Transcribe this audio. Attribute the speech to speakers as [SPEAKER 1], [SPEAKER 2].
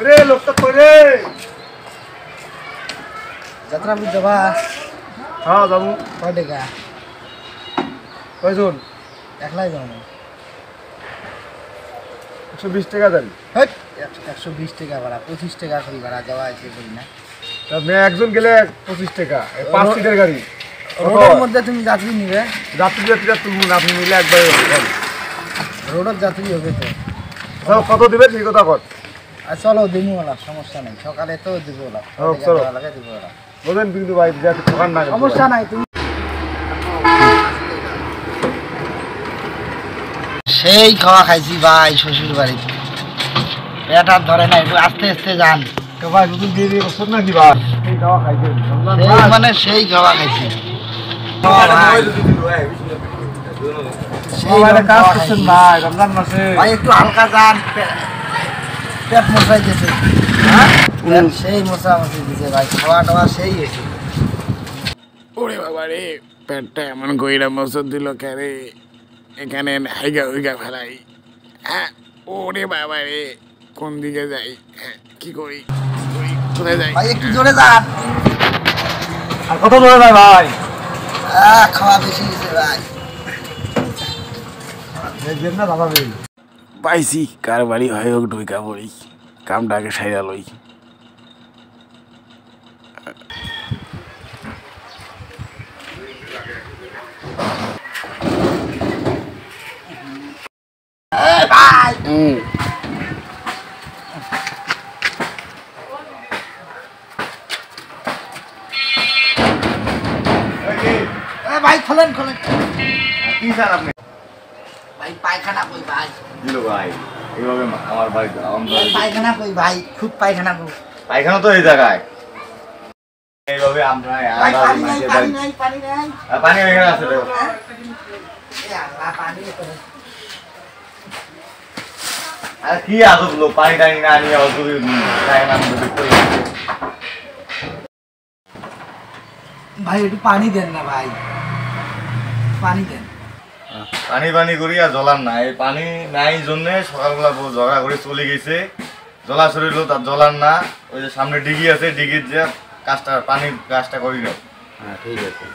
[SPEAKER 1] রে লোকটা করে
[SPEAKER 2] যাত্রা বুঝ যাবা?
[SPEAKER 1] হ্যাঁ যাবো।
[SPEAKER 2] কয় টাকা?
[SPEAKER 1] কয়জন?
[SPEAKER 2] একলাই যাবো।
[SPEAKER 1] 120 টাকা দেন।
[SPEAKER 2] 120 টাকা ভাড়া, 25 টাকা করি ভাড়া, যাওয়া এসে করি না।
[SPEAKER 1] আপনি একজন গেলে 25 টাকা, 5 সিটের গাড়ি।
[SPEAKER 2] রোডের মধ্যে তুমি যাত্রী নিবে?
[SPEAKER 1] যাত্রীরা তুলবো না, আপনি মিলে একবারে
[SPEAKER 2] রোডের যাত্রী হবে তো।
[SPEAKER 1] কত দিবেন সেই কথা কর।
[SPEAKER 2] আর চলো দিনই ওলা, সমস্যা নেই, সকালে তো দিব ওলা,
[SPEAKER 1] চলো
[SPEAKER 2] দিব ওলা,
[SPEAKER 1] বলেন কিন্তু ভাই যাতে দোকান না,
[SPEAKER 2] সমস্যা নাই। তুমি সেই খাওয়া খাইছি ভাই শ্বশুর বাড়ি, পেট আর ধরে না, একটু আস্তে আস্তে যান।
[SPEAKER 1] তো ভাই নতুন দিয়ে দিয়ে বছর নাকি ভাই এই খাওয়া খাইছেন
[SPEAKER 2] সেই মানে সেই খাওয়া খাইছি।
[SPEAKER 1] কাজ করছেন ভাই রমজান মাসে
[SPEAKER 2] ভাই একটু হালকা যান, পেট মশাই গেছে। সেই মশা মশাই দিছে ভাই, খাওয়া টাওয়া সেই গেছে।
[SPEAKER 3] ওরে বাবা রে, পেটটা এমন কইরা মসুর দিল ক্যারে, এখানে হাইগা হুইগা ফেলাই। হ্যাঁ ওরে বাবা রে, কোন দিকে যাই? হ্যাঁ কি করি, কোথায় যাই?
[SPEAKER 2] ভাই একটু জোরে যান।
[SPEAKER 1] আর কত ধরে যায় ভাই?
[SPEAKER 2] খাওয়া বেশি গেছে ভাই।
[SPEAKER 1] দেখবেন না দাদা ভাই
[SPEAKER 3] পাইছি, কার বাড়ি হয় হোক ঢুইকা পড়ি, কামটা আগে সাইরা লই।
[SPEAKER 2] ভাই খোলেন খোলেন।
[SPEAKER 1] কি স্যার আপনি?
[SPEAKER 2] ভাই পায়খানা কই ভাই?
[SPEAKER 1] দিল ভাই এইভাবে আমার বাড়ি
[SPEAKER 2] পায়খানা কই ভাই? খুব পায়খানা কই?
[SPEAKER 1] পায়খানা তো এই জায়গায় এইভাবে আমরা
[SPEAKER 2] ভাই পানি নাই, পানি নাই, পানি নাই।
[SPEAKER 1] পানি এখানে আছে দেখো।
[SPEAKER 2] পানি
[SPEAKER 1] আর কি আদব লোক পানি টানি না নিয়ে অজুরি
[SPEAKER 2] ভাই একটু পানি দেন না ভাই, পানি দেন।
[SPEAKER 1] পানি পানি করি আর জলার নাই, এই পানি নাই জন্য সকালবেলা ঝগড়া করে চলে গেছে, জলা শরীর তার জলার না, ওই যে সামনে ডিগি আছে, ডিগির যে কাজটা পানির কাজটা করি না।
[SPEAKER 2] হ্যাঁ ঠিক আছে।